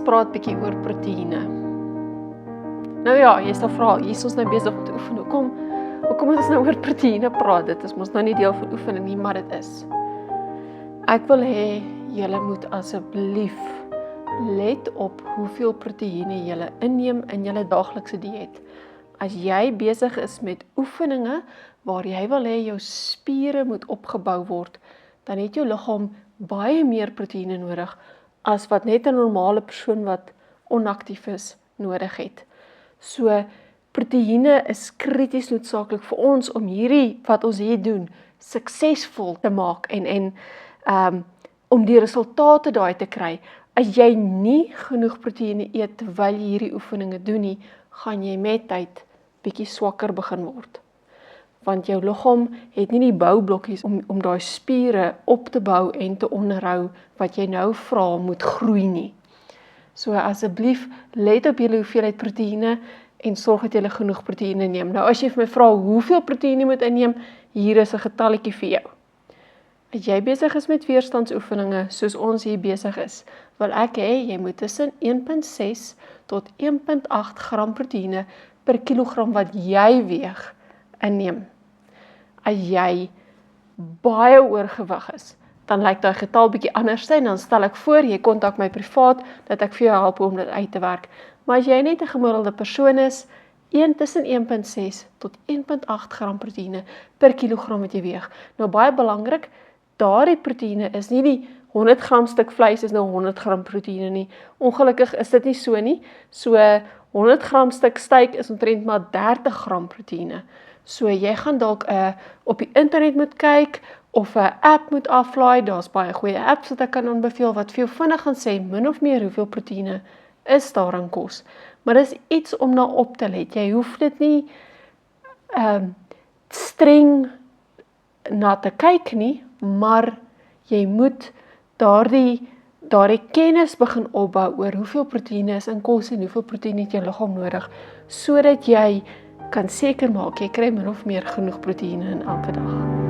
praat bietjie oor proteïene. Nou ja, jy sal vra, hier is ons nou besig om te oefen. Hoekom het ons nou oor proteïene praat? Dit is mos nou nie deel van oefening nie, maar dit is. Ek wil hê julle moet asseblief let op hoeveel proteïene julle inneem in julle daaglikse dieet. As jy besig is met oefeninge waar jy wil hê jou spiere moet opgebou word, dan het jou liggaam baie meer proteïene nodig as wat net 'n normale persoon wat onaktief is nodig het. So proteïene is krities noodsaaklik vir ons om hierdie wat ons hier doen suksesvol te maak en om die resultate daai te kry. As jy nie genoeg proteïene eet terwyl jy hierdie oefeninge doen nie, gaan jy met tyd bietjie swakker begin word. Want jou liggaam het nie die boublokkies om daai spiere op te bou en te onderhou wat jy nou vra moet groei nie. So asseblief let op julle hoeveelheid proteïene en sorg dat julle genoeg proteïene neem. Nou as jy vir my vra hoeveel proteïene moet inneem, hier is 'n getalletjie vir jou. As jy besig is met weerstandsoefeninge soos ons hier besig is, wil ek hê jy moet tussen 1,6 tot 1,8 gram proteïene per kilogram wat jy weeg inneem. As jy baie oorgewig is, dan lyk daai getal bietjie anders en dan stel ek voor, jy kontak my privaat, dat ek vir jou help om dit uit te werk. Maar as jy net 'n gemiddelde persoon is, tussen 1,6 tot 1,8 gram proteïene per kilogram wat jy weeg. Nou baie belangrik, daardie proteïene is nie die 100 gram stuk vleis is nou 100 gram proteïene nie. Ongelukkig is dit nie so nie. So 100 gram stuk steak is omtrent maar 30 gram proteïene. So jy gaan dalk op die internet moet kyk of 'n app moet aflaai. Daar's baie goeie apps wat ek kan aanbeveel wat vir jou vinnig gaan sê min of meer hoeveel proteïene is daar in kos. Maar dis iets om na op te let. Jy hoef dit nie streng na te kyk nie, maar jy moet daardie kennis begin opbou oor hoeveel proteïene is in kos en hoeveel proteïene het jou liggaam nodig, sodat jy kan seker maak jy kry min of meer genoeg proteïene in elke dag.